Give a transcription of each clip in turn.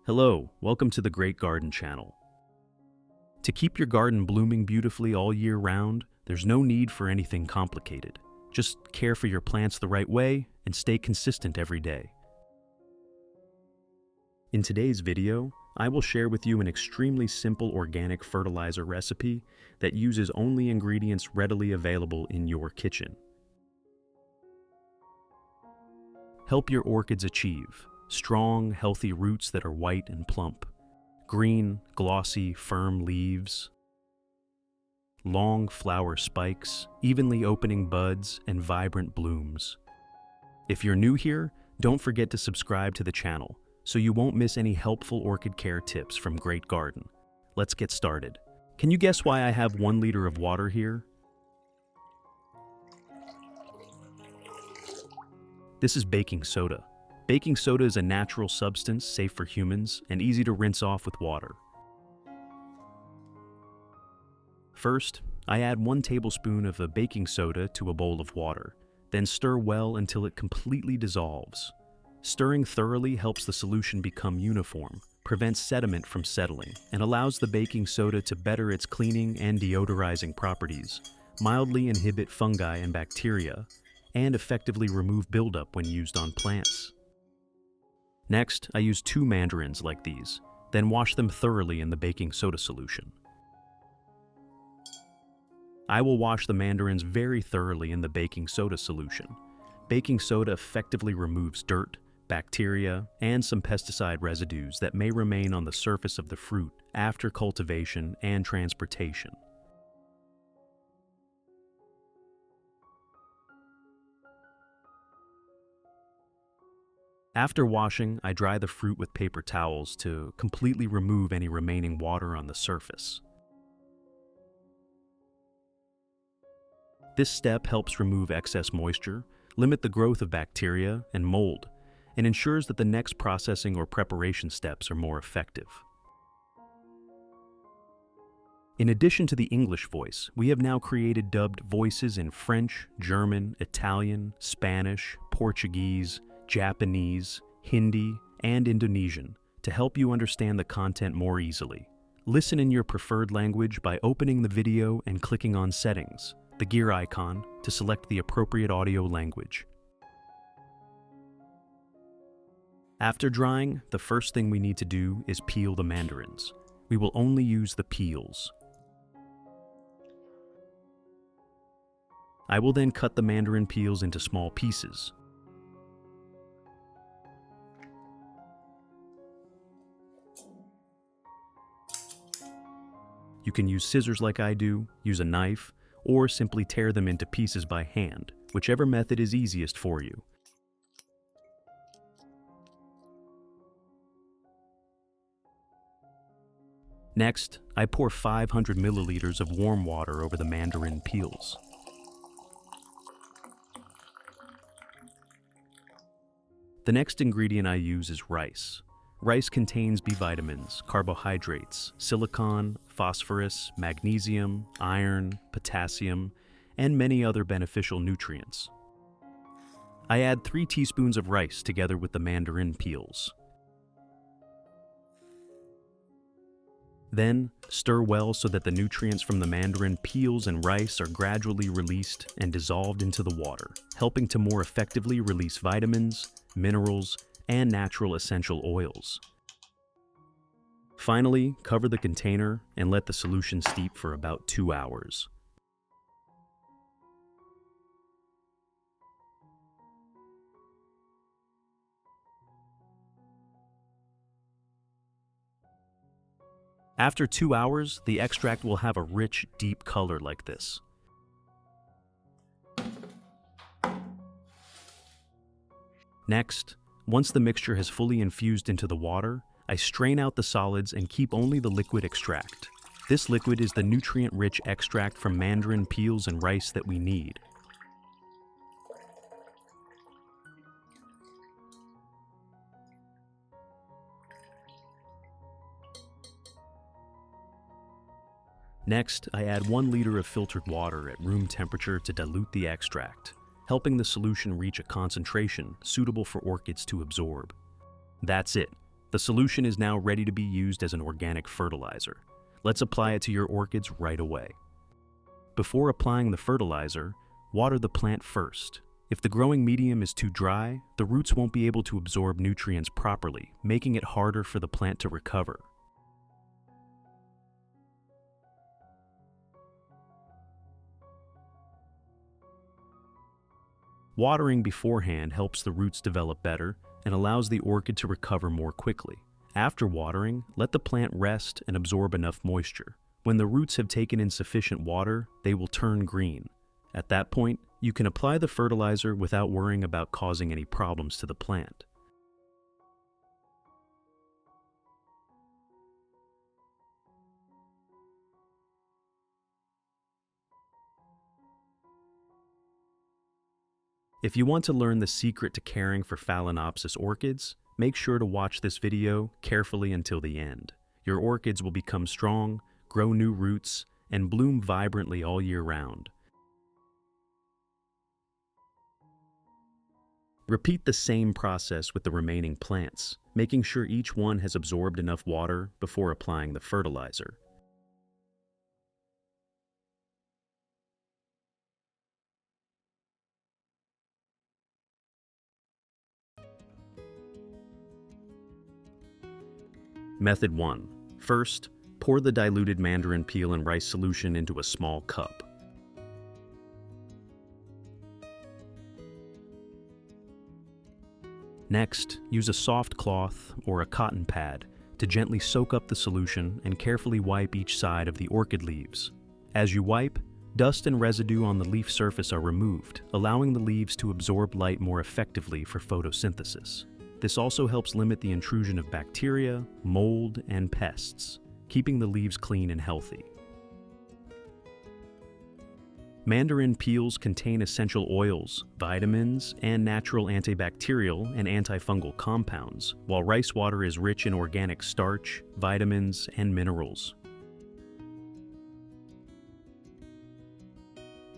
Hello, welcome to the Great Garden channel. To keep your garden blooming beautifully all year round, there's no need for anything complicated. Just care for your plants the right way and stay consistent every day. In today's video, I will share with you an extremely simple organic fertilizer recipe that uses only ingredients readily available in your kitchen. Help your orchids achieve strong, healthy roots that are white and plump, green, glossy, firm leaves, long flower spikes, evenly opening buds, and vibrant blooms. If you're new here, don't forget to subscribe to the channel so you won't miss any helpful orchid care tips from Great Garden. Let's get started. Can you guess why I have 1 liter of water here? This is baking soda. Baking soda is a natural substance safe for humans and easy to rinse off with water. First, I add 1 tablespoon of the baking soda to a bowl of water, then stir well until it completely dissolves. Stirring thoroughly helps the solution become uniform, prevents sediment from settling, and allows the baking soda to better its cleaning and deodorizing properties, mildly inhibit fungi and bacteria, and effectively remove buildup when used on plants. Next, I use 2 mandarins like these, then wash them thoroughly in the baking soda solution. I will wash the mandarins very thoroughly in the baking soda solution. Baking soda effectively removes dirt, bacteria, and some pesticide residues that may remain on the surface of the fruit after cultivation and transportation. After washing, I dry the fruit with paper towels to completely remove any remaining water on the surface. This step helps remove excess moisture, limit the growth of bacteria and mold, and ensures that the next processing or preparation steps are more effective. In addition to the English voice, we have now created dubbed voices in French, German, Italian, Spanish, Portuguese, Japanese, Hindi, and Indonesian to help you understand the content more easily. Listen in your preferred language by opening the video and clicking on Settings, the gear icon, to select the appropriate audio language. After drying, the first thing we need to do is peel the mandarins. We will only use the peels. I will then cut the mandarin peels into small pieces. You can use scissors like I do, use a knife, or simply tear them into pieces by hand, whichever method is easiest for you. Next, I pour 500 milliliters of warm water over the mandarin peels. The next ingredient I use is rice. Rice contains B vitamins, carbohydrates, silicon, phosphorus, magnesium, iron, potassium, and many other beneficial nutrients. I add 3 teaspoons of rice together with the mandarin peels. Then, stir well so that the nutrients from the mandarin peels and rice are gradually released and dissolved into the water, helping to more effectively release vitamins, minerals, and natural essential oils. Finally, cover the container and let the solution steep for about 2 hours. After 2 hours, the extract will have a rich, deep color like this. Next, once the mixture has fully infused into the water, I strain out the solids and keep only the liquid extract. This liquid is the nutrient-rich extract from mandarin peels and rice that we need. Next, I add 1 liter of filtered water at room temperature to dilute the extract, helping the solution reach a concentration suitable for orchids to absorb. That's it. The solution is now ready to be used as an organic fertilizer. Let's apply it to your orchids right away. Before applying the fertilizer, water the plant first. If the growing medium is too dry, the roots won't be able to absorb nutrients properly, making it harder for the plant to recover. Watering beforehand helps the roots develop better and allows the orchid to recover more quickly. After watering, let the plant rest and absorb enough moisture. When the roots have taken in sufficient water, they will turn green. At that point, you can apply the fertilizer without worrying about causing any problems to the plant. If you want to learn the secret to caring for Phalaenopsis orchids, make sure to watch this video carefully until the end. Your orchids will become strong, grow new roots, and bloom vibrantly all year round. Repeat the same process with the remaining plants, making sure each one has absorbed enough water before applying the fertilizer. Method 1. First, pour the diluted mandarin peel and rice solution into a small cup. Next, use a soft cloth or a cotton pad to gently soak up the solution and carefully wipe each side of the orchid leaves. As you wipe, dust and residue on the leaf surface are removed, allowing the leaves to absorb light more effectively for photosynthesis. This also helps limit the intrusion of bacteria, mold, and pests, keeping the leaves clean and healthy. Mandarin peels contain essential oils, vitamins, and natural antibacterial and antifungal compounds, while rice water is rich in organic starch, vitamins, and minerals.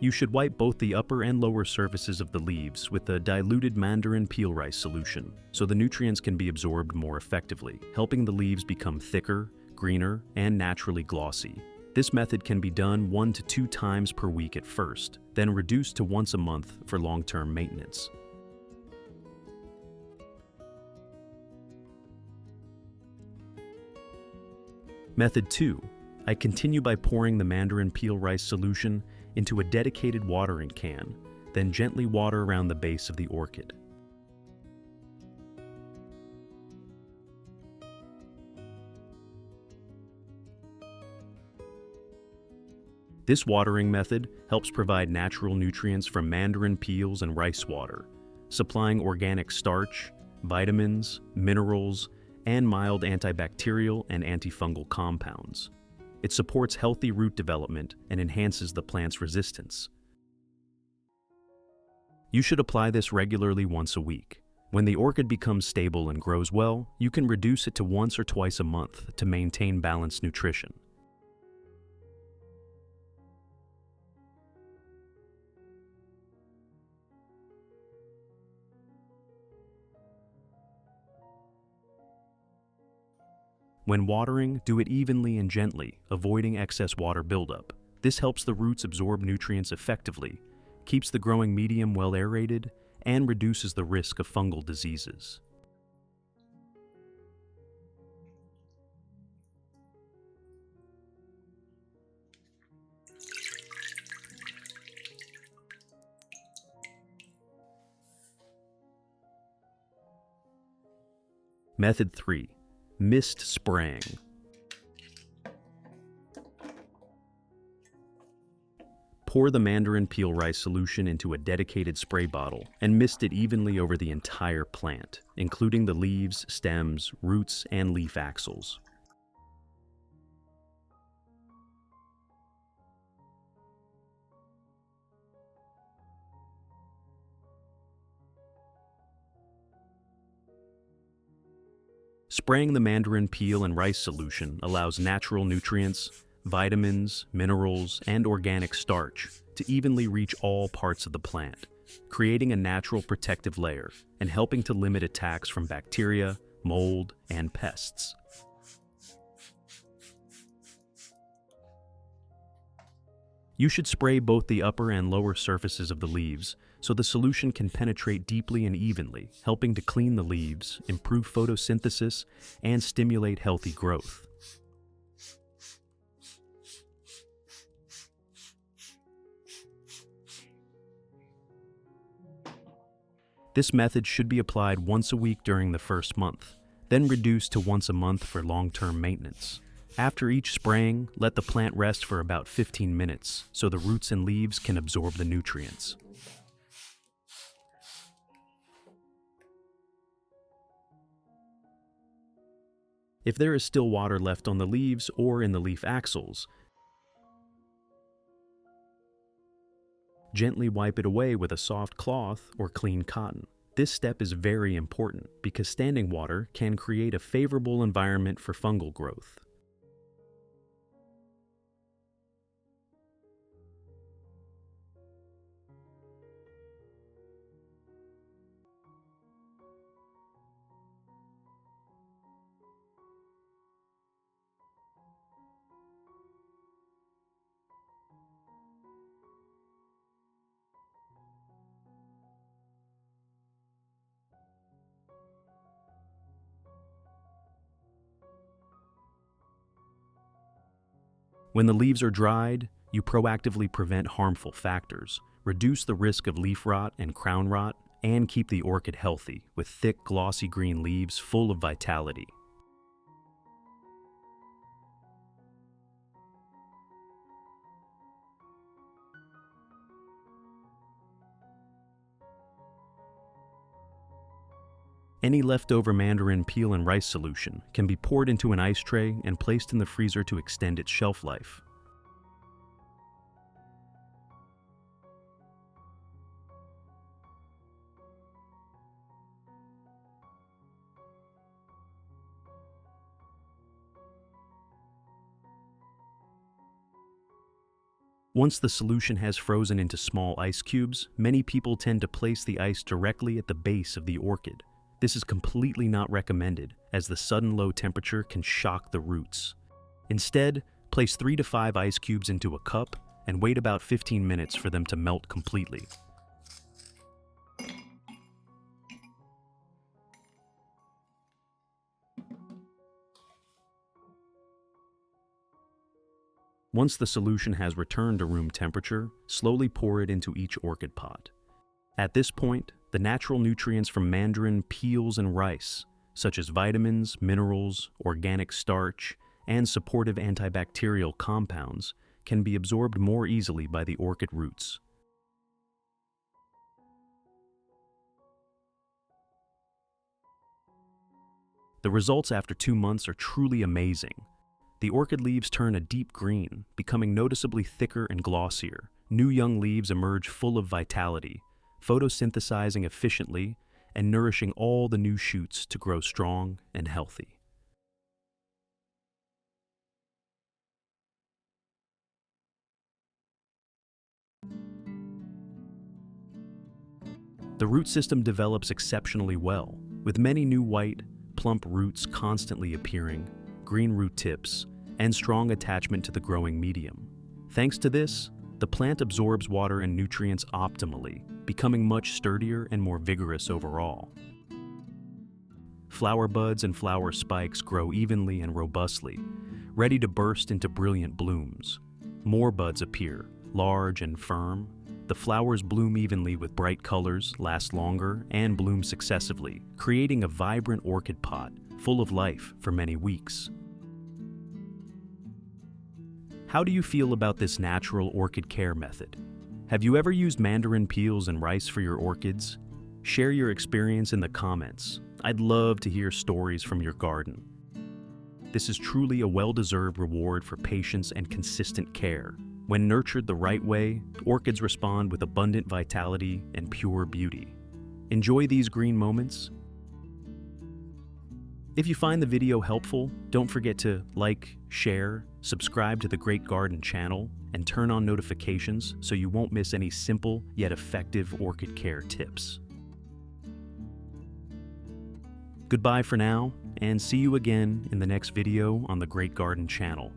You should wipe both the upper and lower surfaces of the leaves with a diluted mandarin peel rice solution, so the nutrients can be absorbed more effectively, helping the leaves become thicker, greener, and naturally glossy. This method can be done 1 to 2 times per week at first, then reduced to once a month for long-term maintenance. Method 2. I continue by pouring the mandarin peel rice solution into a dedicated watering can, then gently water around the base of the orchid. This watering method helps provide natural nutrients from mandarin peels and rice water, supplying organic starch, vitamins, minerals, and mild antibacterial and antifungal compounds. It supports healthy root development and enhances the plant's resistance. You should apply this regularly once a week. When the orchid becomes stable and grows well, you can reduce it to once or twice a month to maintain balanced nutrition. When watering, do it evenly and gently, avoiding excess water buildup. This helps the roots absorb nutrients effectively, keeps the growing medium well aerated, and reduces the risk of fungal diseases. Method 3. Mist spraying. Pour the mandarin peel rice solution into a dedicated spray bottle and mist it evenly over the entire plant, including the leaves, stems, roots, and leaf axils. Spraying the mandarin peel and rice solution allows natural nutrients, vitamins, minerals, and organic starch to evenly reach all parts of the plant, creating a natural protective layer and helping to limit attacks from bacteria, mold, and pests. You should spray both the upper and lower surfaces of the leaves so the solution can penetrate deeply and evenly, helping to clean the leaves, improve photosynthesis, and stimulate healthy growth. This method should be applied once a week during the first month, then reduced to once a month for long-term maintenance. After each spraying, let the plant rest for about 15 minutes so the roots and leaves can absorb the nutrients. If there is still water left on the leaves or in the leaf axils, gently wipe it away with a soft cloth or clean cotton. This step is very important because standing water can create a favorable environment for fungal growth. When the leaves are dried, you proactively prevent harmful factors, reduce the risk of leaf rot and crown rot, and keep the orchid healthy with thick, glossy green leaves full of vitality. Any leftover mandarin peel and rice solution can be poured into an ice tray and placed in the freezer to extend its shelf life. Once the solution has frozen into small ice cubes, many people tend to place the ice directly at the base of the orchid. This is completely not recommended, as the sudden low temperature can shock the roots. Instead, place 3 to 5 ice cubes into a cup and wait about 15 minutes for them to melt completely. Once the solution has returned to room temperature, slowly pour it into each orchid pot. At this point, the natural nutrients from mandarin peels and rice, such as vitamins, minerals, organic starch, and supportive antibacterial compounds, can be absorbed more easily by the orchid roots. The results after 2 months are truly amazing. The orchid leaves turn a deep green, becoming noticeably thicker and glossier. New young leaves emerge full of vitality, photosynthesizing efficiently and nourishing all the new shoots to grow strong and healthy. The root system develops exceptionally well, with many new white, plump roots constantly appearing, green root tips, and strong attachment to the growing medium. Thanks to this, the plant absorbs water and nutrients optimally, becoming much sturdier and more vigorous overall. Flower buds and flower spikes grow evenly and robustly, ready to burst into brilliant blooms. More buds appear, large and firm. The flowers bloom evenly with bright colors, last longer, and bloom successively, creating a vibrant orchid pot full of life for many weeks. How do you feel about this natural orchid care method? Have you ever used mandarin peels and rice for your orchids? Share your experience in the comments. I'd love to hear stories from your garden. This is truly a well-deserved reward for patience and consistent care. When nurtured the right way, orchids respond with abundant vitality and pure beauty. Enjoy these green moments. If you find the video helpful, don't forget to like, share, subscribe to the Great Garden channel, and turn on notifications so you won't miss any simple yet effective orchid care tips. Goodbye for now, and see you again in the next video on the Great Garden channel.